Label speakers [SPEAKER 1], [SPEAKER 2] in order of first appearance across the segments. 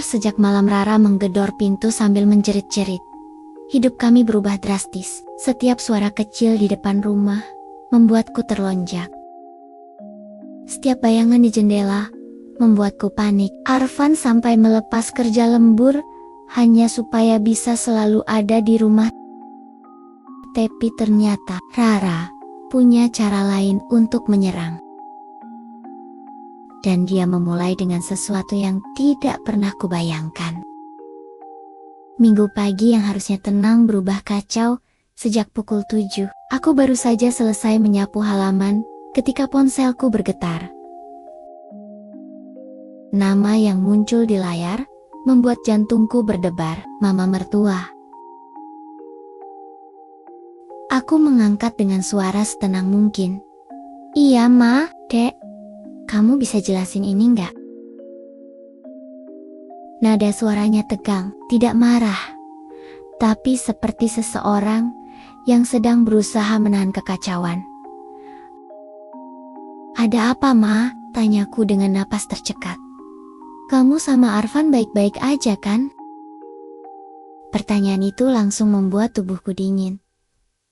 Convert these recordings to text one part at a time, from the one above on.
[SPEAKER 1] sejak malam Rara menggedor pintu sambil menjerit-jerit. Hidup kami berubah drastis. Setiap suara kecil di depan rumah membuatku terlonjak. Setiap bayangan di jendela membuatku panik. Arfan sampai melepas kerja lembur hanya supaya bisa selalu ada di rumah. Tapi ternyata Rara punya cara lain untuk menyerang. Dan dia memulai dengan sesuatu yang tidak pernah kubayangkan. Minggu pagi yang harusnya tenang berubah kacau sejak pukul 7. Aku baru saja selesai menyapu halaman ketika ponselku bergetar. Nama yang muncul di layar membuat jantungku berdebar. Mama mertua. Aku mengangkat dengan suara setenang mungkin. Iya, Ma, Dek. Kamu bisa jelasin ini nggak? Nada suaranya tegang, tidak marah, tapi seperti seseorang yang sedang berusaha menahan kekacauan. Ada apa, Ma? Tanyaku dengan napas tercekat. Kamu sama Arfan baik-baik aja kan? Pertanyaan itu langsung membuat tubuhku dingin.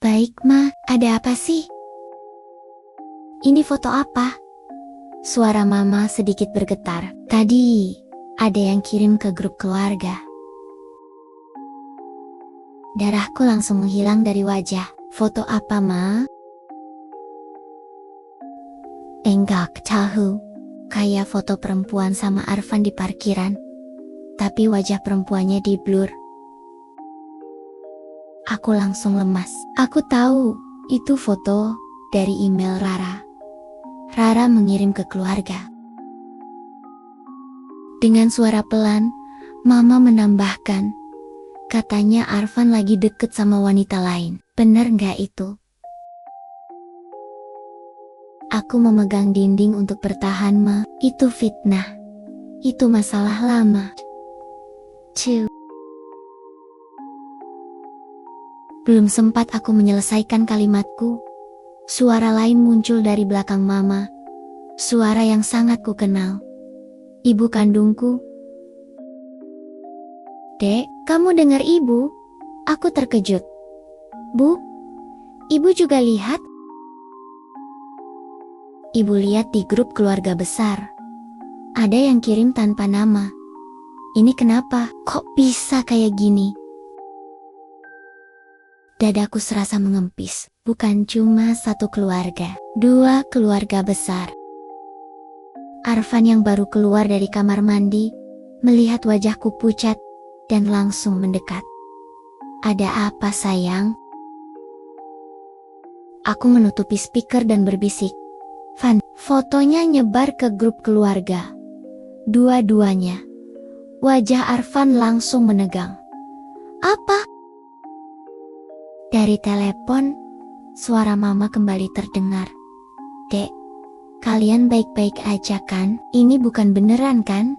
[SPEAKER 1] Baik, Ma. Ada apa sih? Ini foto apa? Suara Mama sedikit bergetar. Tadi ada yang kirim ke grup keluarga. Darahku langsung menghilang dari wajah. Foto apa, Ma? Enggak tahu. Kayak foto perempuan sama Arfan di parkiran. Tapi wajah perempuannya di blur. Aku langsung lemas. Aku tahu, itu foto dari email Rara. Rara mengirim ke keluarga. Dengan suara pelan, Mama menambahkan, katanya Arfan lagi deket sama wanita lain. Bener nggak itu? Aku memegang dinding untuk bertahan, Ma. Itu fitnah. Itu masalah lama. Belum sempat aku menyelesaikan kalimatku, suara lain muncul dari belakang Mama. Suara yang sangat kukenal. Ibu kandungku. Dek, kamu dengar Ibu? Aku terkejut. Bu, Ibu juga lihat? Ibu lihat di grup keluarga besar. Ada yang kirim tanpa nama. Ini kenapa? Kok bisa kayak gini? Dadaku serasa mengempis. Bukan cuma satu keluarga, dua keluarga besar. Arfan yang baru keluar dari kamar mandi, melihat wajahku pucat, dan langsung mendekat. Ada apa, sayang? Aku menutupi speaker dan berbisik. Van, fotonya nyebar ke grup keluarga. Dua-duanya. Wajah Arfan langsung menegang. Apa? Dari telepon, suara Mama kembali terdengar. Dek, kalian baik-baik aja kan? Ini bukan beneran kan?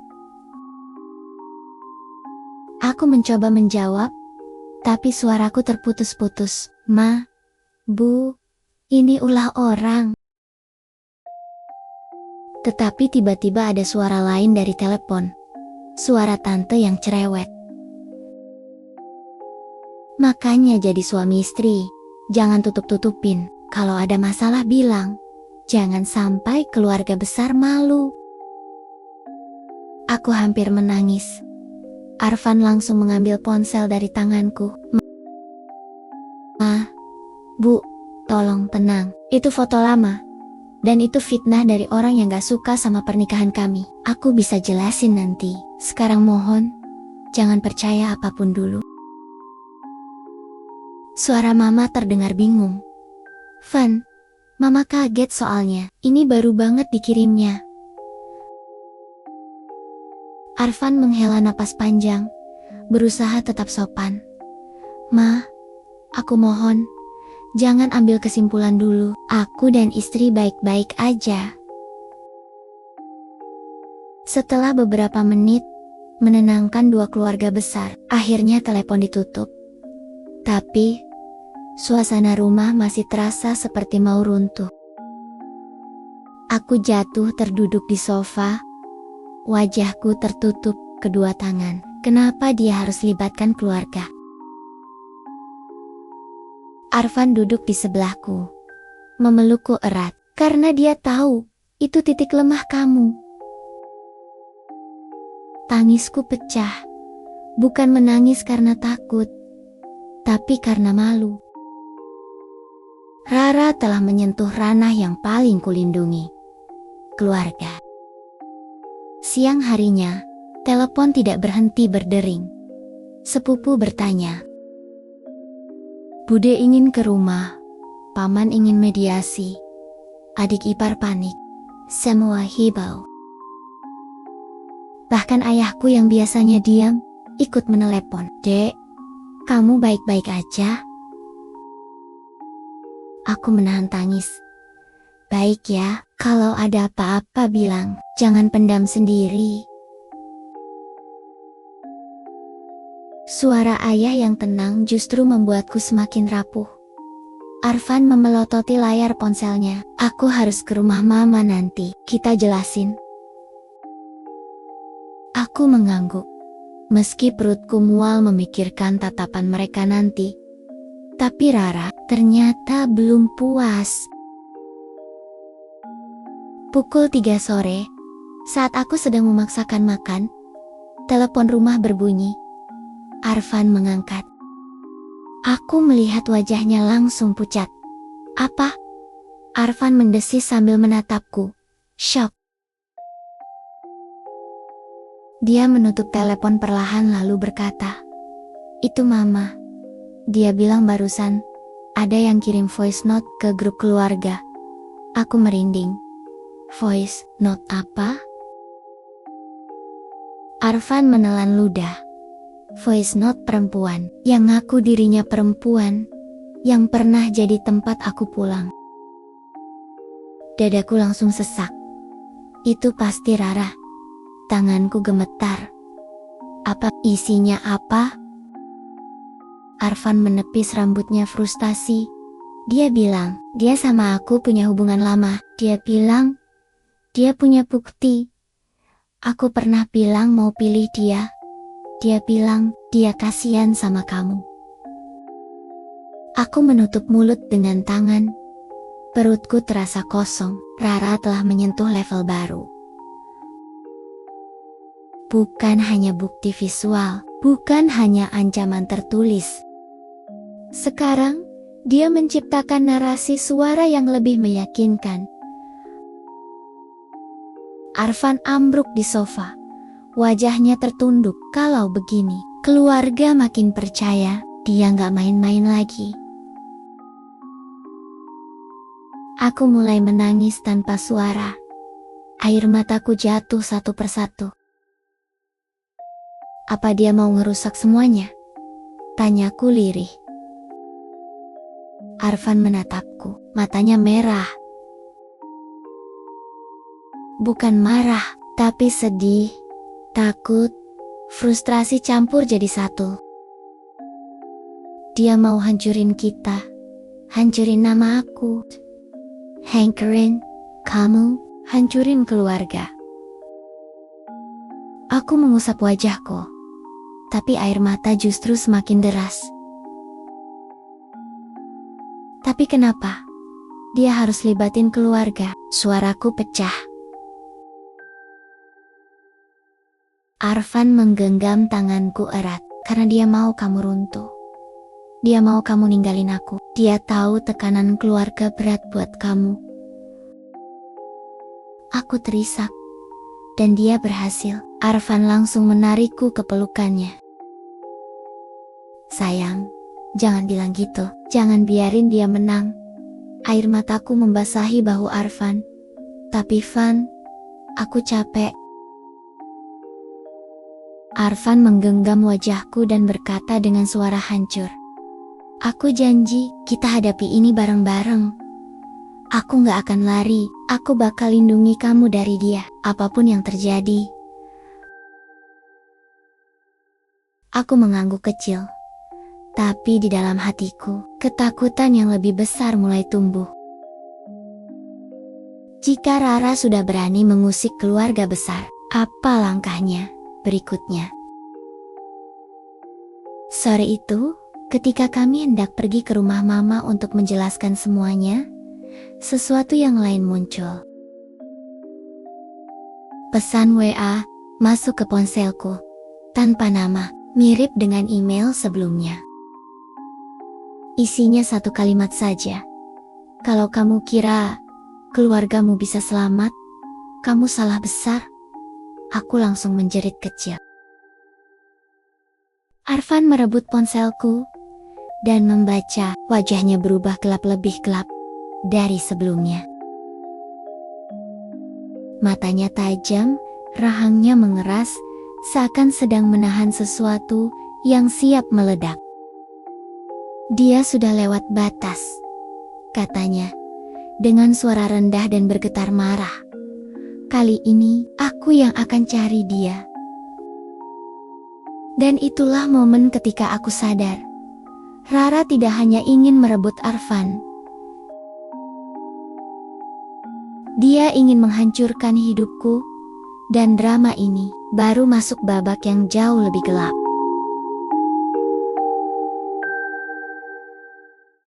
[SPEAKER 1] Aku mencoba menjawab, tapi suaraku terputus-putus. Ma, Bu, ini ulah orang. Tetapi tiba-tiba ada suara lain dari telepon. Suara tante yang cerewet. Makanya jadi suami istri, jangan tutup-tutupin. Kalau ada masalah bilang, jangan sampai keluarga besar malu. Aku hampir menangis. Arfan langsung mengambil ponsel dari tanganku. Ma, Bu, tolong tenang. Itu foto lama. Dan itu fitnah dari orang yang gak suka sama pernikahan kami. Aku bisa jelasin nanti. Sekarang mohon, jangan percaya apapun dulu. Suara Mama terdengar bingung. Van, Mama kaget soalnya. Ini baru banget dikirimnya. Arfan menghela napas panjang, berusaha tetap sopan. Ma, aku mohon, jangan ambil kesimpulan dulu. Aku dan istri baik-baik aja. Setelah beberapa menit, menenangkan dua keluarga besar, akhirnya telepon ditutup. Tapi, suasana rumah masih terasa seperti mau runtuh. Aku jatuh terduduk di sofa, wajahku tertutup, kedua tangan. Kenapa dia harus libatkan keluarga? Arfan duduk di sebelahku, memelukku erat, karena dia tahu itu titik lemah kamu. Tangisku pecah, bukan menangis karena takut, tapi karena malu. Rara telah menyentuh ranah yang paling kulindungi, keluarga. Siang harinya, telepon tidak berhenti berdering. Sepupu bertanya, Bude ingin ke rumah, paman ingin mediasi, adik ipar panik, semua hibau. Bahkan ayahku yang biasanya diam, ikut menelepon. Dek, kamu baik-baik aja? Aku menahan tangis. Baik ya, kalau ada apa-apa bilang, jangan pendam sendiri. Suara ayah yang tenang justru membuatku semakin rapuh. Arfan memelototi layar ponselnya. Aku harus ke rumah mama nanti, kita jelasin. Aku mengangguk. Meski perutku mual memikirkan tatapan mereka nanti. Tapi Rara ternyata belum puas. Pukul 3 sore, saat aku sedang memaksakan makan, telepon rumah berbunyi. Arfan mengangkat. Aku melihat wajahnya langsung pucat. Apa? Arfan mendesis sambil menatapku. Syok. Dia menutup telepon perlahan lalu berkata, Itu mama. Dia bilang barusan, ada yang kirim voice note ke grup keluarga. Aku merinding. Voice note apa? Arfan menelan ludah. Voice note perempuan, yang ngaku dirinya perempuan, yang pernah jadi tempat aku pulang. Dadaku langsung sesak. Itu pasti Rara. Tanganku gemetar. Apa isinya apa? Arfan menepis rambutnya frustasi. Dia bilang, dia sama aku punya hubungan lama. Dia bilang, dia punya bukti. Aku pernah bilang mau pilih dia. Dia bilang, dia kasihan sama kamu. Aku menutup mulut dengan tangan. Perutku terasa kosong. Rara telah menyentuh level baru. Bukan hanya bukti visual, bukan hanya ancaman tertulis. Sekarang, dia menciptakan narasi suara yang lebih meyakinkan. Arfan ambruk di sofa. Wajahnya tertunduk. Kalau begini, keluarga makin percaya dia nggak main-main lagi. Aku mulai menangis tanpa suara. Air mataku jatuh satu persatu. Apa dia mau ngerusak semuanya? Tanyaku lirih. Arfan menatapku, matanya merah. Bukan marah, tapi sedih. Takut, frustrasi campur jadi satu. Dia mau hancurin kita, hancurin nama aku, hancurin kamu, hancurin keluarga. Aku mengusap wajahku, tapi air mata justru semakin deras. Tapi kenapa? Dia harus libatin keluarga. Suaraku pecah. Arfan menggenggam tanganku erat, karena dia mau kamu runtuh. Dia mau kamu ninggalin aku. Dia tahu tekanan keluarga berat buat kamu. Aku terisak, dan dia berhasil. Arfan langsung menarikku ke pelukannya. Sayang, jangan bilang gitu. Jangan biarin dia menang. Air mataku membasahi bahu Arfan. Tapi Van, aku capek. Arfan menggenggam wajahku dan berkata dengan suara hancur. Aku janji, kita hadapi ini bareng-bareng. Aku gak akan lari, aku bakal lindungi kamu dari dia, apapun yang terjadi. Aku mengangguk kecil. Tapi di dalam hatiku, ketakutan yang lebih besar mulai tumbuh. Jika Rara sudah berani mengusik keluarga besar, apa langkahnya? berikutnya. Sore itu, ketika kami hendak pergi ke rumah Mama untuk menjelaskan semuanya, sesuatu yang lain muncul. Pesan WA masuk ke ponselku, tanpa nama, mirip dengan email sebelumnya. Isinya satu kalimat saja. Kalau kamu kira keluargamu bisa selamat, kamu salah besar. Aku langsung menjerit kecil. Arfan merebut ponselku dan membaca. Wajahnya berubah gelap, lebih gelap dari sebelumnya. Matanya tajam, rahangnya mengeras, seakan sedang menahan sesuatu yang siap meledak. Dia sudah lewat batas, katanya, dengan suara rendah dan bergetar marah. Kali ini, aku yang akan cari dia. Dan itulah momen ketika aku sadar, Rara tidak hanya ingin merebut Arfan. Dia ingin menghancurkan hidupku, dan drama ini baru masuk babak yang jauh lebih gelap.